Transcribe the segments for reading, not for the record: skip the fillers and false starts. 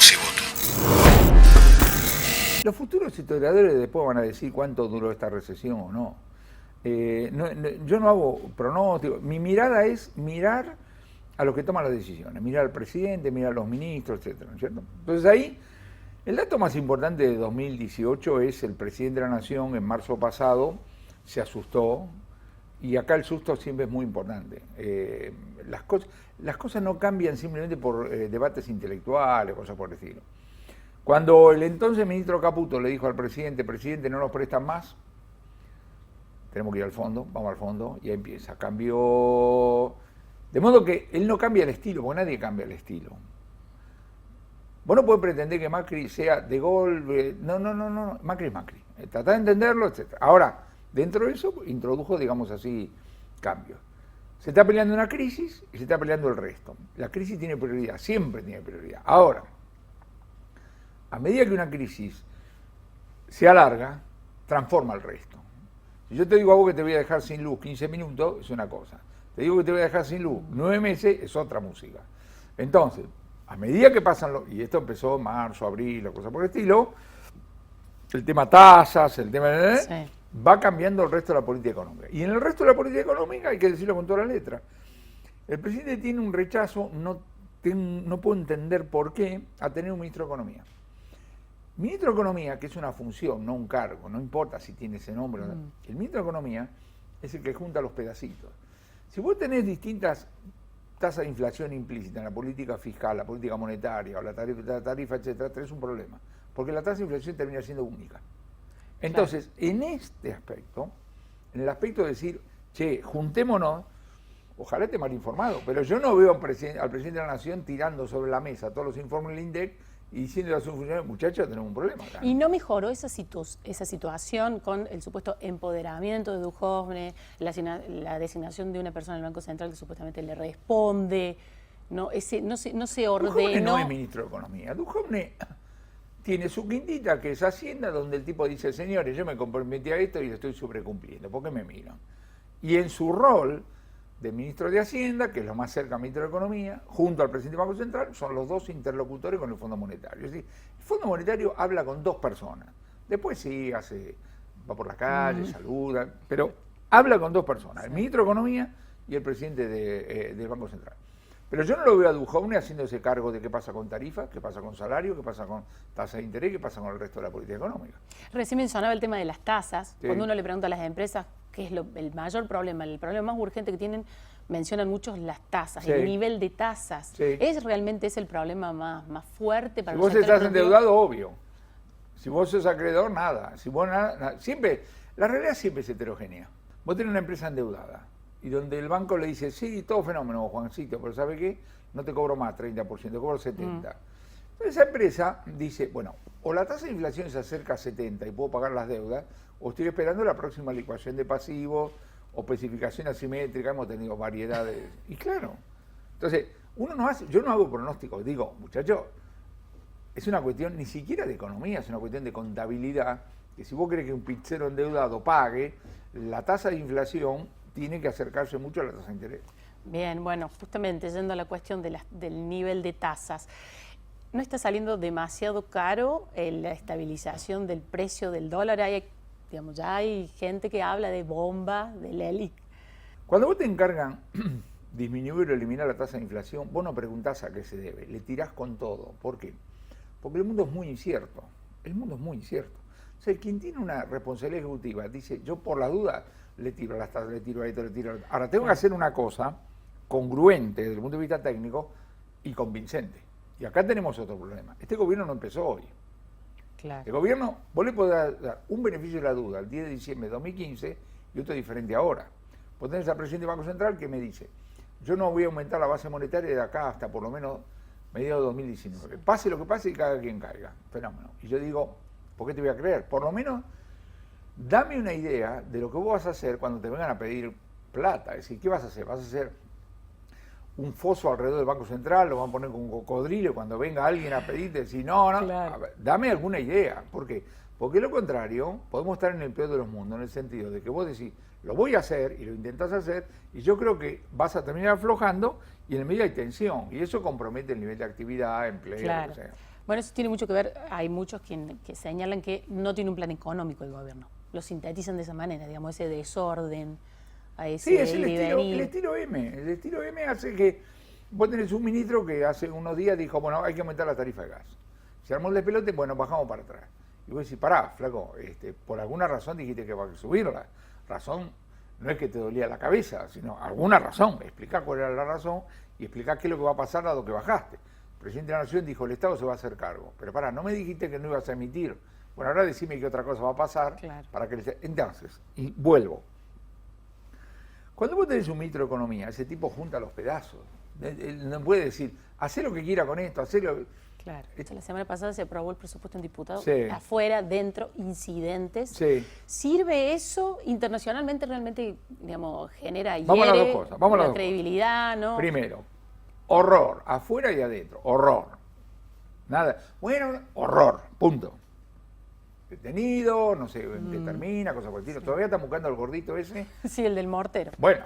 ese voto. Los futuros historiadores después van a decir cuánto duró esta recesión o no. Yo no hago pronóstico. Mi mirada es mirar a los que toman las decisiones, mirar al presidente, mirar a los ministros, etcétera, ¿no es cierto? Entonces ahí, el dato más importante de 2018 es el presidente de la Nación en marzo pasado se asustó, y acá el susto siempre es muy importante. Las cosas no cambian simplemente por debates intelectuales, cosas por el estilo. Cuando el entonces ministro Caputo le dijo al presidente, presidente, no nos prestan más, tenemos que ir al fondo, vamos al fondo, y ahí empieza. Cambió. De modo que él no cambia el estilo, porque nadie cambia el estilo. Vos no podés pretender que Macri sea de Gaulle. No, Macri es Macri. Tratá de entenderlo, etc. Ahora, dentro de eso, introdujo, digamos así, cambios. Se está peleando una crisis y se está peleando el resto. La crisis tiene prioridad, siempre tiene prioridad. Ahora, a medida que una crisis se alarga, transforma el resto. Si yo te digo a vos que te voy a dejar sin luz 15 minutos, es una cosa. Te digo que te voy a dejar sin luz 9 meses, es otra música. Entonces, a medida que pasan y esto empezó en marzo, abril, cosas por el estilo, el tema tasas, el tema va cambiando el resto de la política económica. Y en el resto de la política económica, hay que decirlo con todas las letras, el presidente tiene un rechazo, no puedo entender por qué, a tener un ministro de Economía. Ministro de Economía, que es una función, no un cargo, no importa si tiene ese nombre o no. El ministro de Economía es el que junta los pedacitos. Si vos tenés distintas tasas de inflación implícita en la política fiscal, la política monetaria o la tarifa, etcétera, tenés un problema. Porque la tasa de inflación termina siendo única. Entonces, claro, en este aspecto, en el aspecto de decir, che, juntémonos, ojalá esté mal informado, pero yo no veo al presidente de la Nación tirando sobre la mesa todos los informes del INDEC y diciendo a sus funcionarios, muchachos, tenemos un problema acá. ¿Y no mejoró esa situación con el supuesto empoderamiento de Duhovne, la designación de una persona en el Banco Central que supuestamente le responde? No se ordenó. Duhovne no es ministro de Economía. Duhovne tiene su quintita, que es Hacienda, donde el tipo dice, señores, yo me comprometí a esto y lo estoy sobrecumpliendo, ¿por qué me miran? Y en su rol de ministro de Hacienda, que es lo más cerca al ministro de Economía, junto al presidente del Banco Central, son los dos interlocutores con el Fondo Monetario. Es decir, el Fondo Monetario habla con dos personas. Después sí, va por la calle, saluda, pero habla con dos personas, el ministro de Economía y el presidente del Banco Central. Pero yo no lo veo a Duhovne haciéndose cargo de qué pasa con tarifas, qué pasa con salario, qué pasa con tasa de interés, qué pasa con el resto de la política económica. Recién mencionaba el tema de las tasas. Sí. Cuando uno le pregunta a las empresas qué es el mayor problema, el problema más urgente que tienen, mencionan muchos las tasas, el nivel de tasas. ¿Es realmente ese el problema más fuerte para si vos estás endeudado, obvio. Si vos sos acreedor, nada. Si vos nada, siempre, la realidad siempre es heterogénea. Vos tenés una empresa endeudada y donde el banco le dice, sí, todo fenómeno, Juancito, pero ¿sabe qué? No te cobro más 30%, te cobro 70%. Entonces esa empresa dice, bueno, o la tasa de inflación se acerca a 70 y puedo pagar las deudas, o estoy esperando la próxima licuación de pasivos o especificación asimétrica, hemos tenido variedades. Y claro, entonces, yo no hago pronósticos, digo, muchachos, es una cuestión ni siquiera de economía, es una cuestión de contabilidad, que si vos querés que un pizzero endeudado pague, la tasa de inflación tiene que acercarse mucho a la tasa de interés. Bien, bueno, justamente yendo a la cuestión del nivel de tasas, ¿no está saliendo demasiado caro la estabilización del precio del dólar? Ya hay gente que habla de bomba, de LELIC. Cuando vos te encargan disminuir o eliminar la tasa de inflación, vos no preguntás a qué se debe, le tirás con todo. ¿Por qué? Porque el mundo es muy incierto. El mundo es muy incierto. O sea, quien tiene una responsabilidad ejecutiva dice, yo por la duda le tiro a las tasas, le tiro a esto, le tiro a esto. Ahora, tengo que hacer una cosa congruente desde el punto de vista técnico y convincente. Y acá tenemos otro problema. Este gobierno no empezó hoy. Claro. El gobierno, vos le podés dar un beneficio de la duda el 10 de diciembre de 2015 y otro diferente ahora. Vos tenés al presidente del Banco Central que me dice, yo no voy a aumentar la base monetaria de acá hasta por lo menos mediados de 2019. Pase lo que pase y caiga quien caiga. Fenómeno. Y yo digo, ¿por qué te voy a creer? Por lo menos, dame una idea de lo que vos vas a hacer cuando te vengan a pedir plata. Es decir, ¿qué vas a hacer? ¿Vas a hacer un foso alrededor del Banco Central? ¿Lo van a poner con un cocodrilo? Cuando venga alguien a pedirte, decir, no, claro. Ver, dame alguna idea. ¿Por qué? Porque lo contrario, podemos estar en el peor de los mundos, en el sentido de que vos decís, lo voy a hacer y lo intentás hacer, y yo creo que vas a terminar aflojando y en el medio hay tensión, y eso compromete el nivel de actividad, empleo, claro. O sea. Bueno, eso tiene mucho que ver, hay muchos que señalan que no tiene un plan económico el gobierno. Lo sintetizan de esa manera, digamos, ese desorden, a ese Sí, es ir y el venir. estilo M. El estilo M hace que vos tenés un ministro que hace unos días dijo, bueno, hay que aumentar la tarifa de gas. Se armó el despelote, bueno, bajamos para atrás. Y vos decís, pará, flaco, por alguna razón dijiste que va a subirla. Razón no es que te dolía la cabeza, sino alguna razón. Explicá cuál era la razón y explicá qué es lo que va a pasar dado que bajaste. El presidente de la Nación dijo, el Estado se va a hacer cargo. Pero pará, no me dijiste que no ibas a emitir. Bueno, ahora decime qué otra cosa va a pasar. Claro. Para que entonces, y vuelvo. Cuando vos tenés un ministro de Economía, ese tipo junta los pedazos. Él no puede decir, hacé lo que quiera con esto, hacé lo... Claro. La semana pasada se aprobó el presupuesto en diputados, Sí. afuera, dentro, incidentes. Sí. ¿Sirve eso internacionalmente? ¿Realmente, digamos, genera Vamos a las dos cosas, vamos a las dos credibilidad, no? Primero, horror, afuera y adentro, horror. Nada, bueno, horror, punto. Detenido, no sé en qué termina, cosa por el estilo. Todavía están buscando al gordito ese. Sí, el del mortero. Bueno,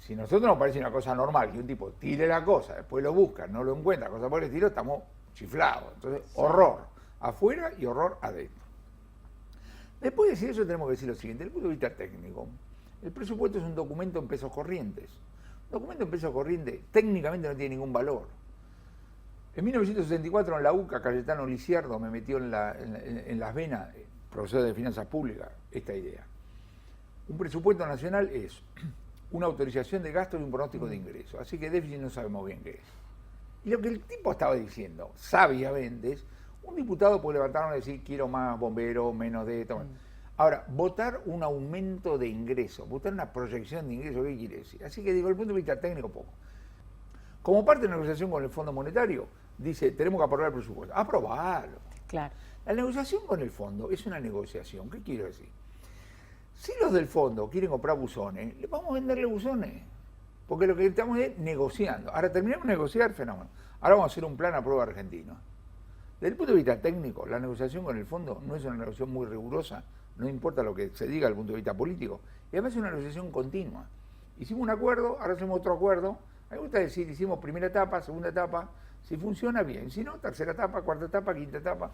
si a nosotros nos parece una cosa normal que un tipo tire la cosa, después lo busca, no lo encuentra, cosa por el estilo, estamos chiflados. Entonces, horror afuera y horror adentro. Después de decir eso tenemos que decir lo siguiente, desde el punto de vista técnico, el presupuesto es un documento en pesos corrientes. Un documento en pesos corrientes técnicamente no tiene ningún valor. En 1964 en la UCA, Cayetano Lisiardo me metió en las venas, profesor de finanzas públicas, esta idea. Un presupuesto nacional es una autorización de gasto y un pronóstico de ingreso. Así que déficit no sabemos bien qué es. Y lo que el tipo estaba diciendo, sabiamente, es, un diputado puede levantar y decir, quiero más bomberos, menos de esto. Ahora, votar un aumento de ingreso, votar una proyección de ingreso, ¿qué quiere decir? Así que digo, desde el punto de vista técnico, poco. Como parte de la negociación con el Fondo Monetario, dice, tenemos que aprobar el presupuesto. Aprobalo. Claro. La negociación con el fondo es una negociación. ¿Qué quiero decir? Si los del fondo quieren comprar buzones, les vamos a venderle buzones. Porque lo que estamos es negociando. Ahora terminamos de negociar, fenómeno. Ahora vamos a hacer un plan a prueba argentino. Desde el punto de vista técnico, la negociación con el fondo no es una negociación muy rigurosa, no importa lo que se diga desde el punto de vista político. Y además es una negociación continua. Hicimos un acuerdo, ahora hacemos otro acuerdo. A mí me gusta decir, hicimos primera etapa, segunda etapa. Si funciona, bien. Si no, tercera etapa, cuarta etapa, quinta etapa.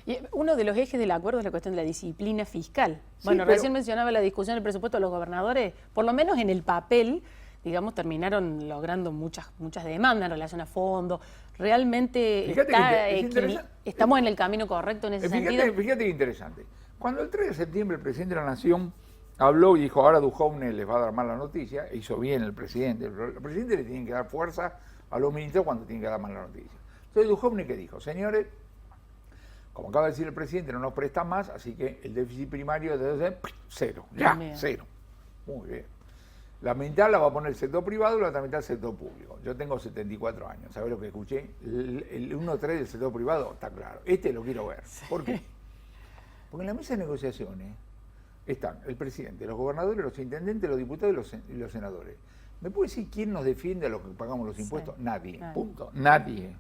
Y uno de los ejes del acuerdo es la cuestión de la disciplina fiscal. Sí, Bueno, pero recién mencionaba la discusión del presupuesto de los gobernadores, por lo menos en el papel, digamos, terminaron logrando muchas demandas en relación a fondos. Realmente Fíjate que es interesante. estamos en el camino correcto en ese sentido. Fíjate que interesante. Cuando el 3 de septiembre el presidente de la Nación habló y dijo, ahora Duhovne les va a dar mala noticia, hizo bien el presidente. El presidente le tiene que dar fuerza a los ministros cuando tienen que dar mala noticia. Entonces Duhovne, ¿qué dijo? Señores, como acaba de decir el presidente, no nos prestan más, así que el déficit primario debe ser cero, ya, Bien. cero. Muy bien. La mitad la va a poner el sector privado y la otra mitad el sector público. Yo tengo 74 años, ¿sabes lo que escuché? El 1-3 del sector privado, está claro. Este lo quiero ver. ¿Por qué? Porque en la mesa de negociaciones están el presidente, los gobernadores, los intendentes, los diputados y los senadores. ¿Me puede decir quién nos defiende a los que pagamos los impuestos? Sí. Nadie, Nadie. punto. Nadie.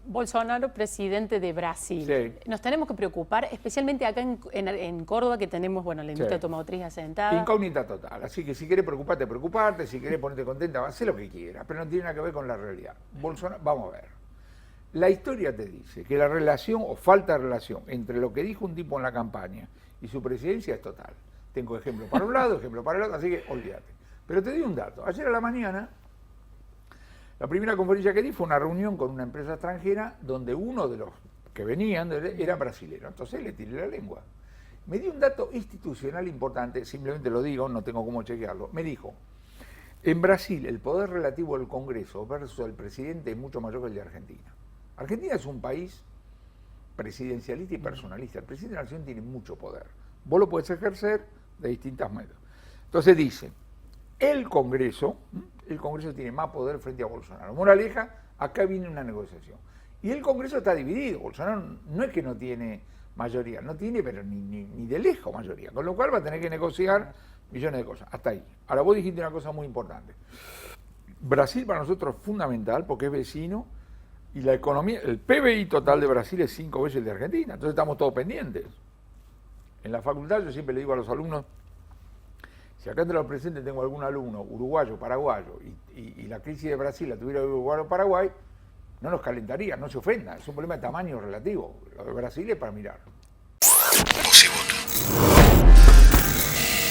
Bolsonaro, presidente de Brasil. Sí. Nos tenemos que preocupar, especialmente acá en Córdoba, que tenemos, bueno, la industria Sí. automotriz asentada. Incógnita total. Así que si querés preocuparte, si querés ponerte contenta, haz lo que quieras, pero no tiene nada que ver con la realidad. Bolsonaro, vamos a ver. La historia te dice que la relación o falta de relación entre lo que dijo un tipo en la campaña y su presidencia es total. Tengo ejemplo para un lado, ejemplo para el otro, así que olvídate. Pero te doy un dato. Ayer a la mañana, la primera conferencia que di fue una reunión con una empresa extranjera donde uno de los que venían era brasilero. Entonces le tiré la lengua. Me dio un dato institucional importante, simplemente lo digo, no tengo cómo chequearlo. Me dijo, en Brasil el poder relativo del Congreso versus el presidente es mucho mayor que el de Argentina. Argentina es un país presidencialista y personalista. El presidente de la Nación tiene mucho poder. Vos lo podés ejercer de distintas maneras. Entonces dice, el Congreso tiene más poder frente a Bolsonaro. Moraleja, acá viene una negociación. Y el Congreso está dividido. Bolsonaro no es que no tiene mayoría, no tiene, pero ni de lejos mayoría. Con lo cual va a tener que negociar millones de cosas. Hasta ahí. Ahora vos dijiste una cosa muy importante. Brasil para nosotros es fundamental porque es vecino y la economía, el PBI total de Brasil es 5 veces el de Argentina. Entonces estamos todos pendientes. En la facultad yo siempre le digo a los alumnos, si acá entre los presentes tengo algún alumno uruguayo, paraguayo, y la crisis de Brasil la tuviera Uruguay o Paraguay, no nos calentaría, no se ofenda, es un problema de tamaño relativo. Lo de Brasil es para mirar. Voz y voto.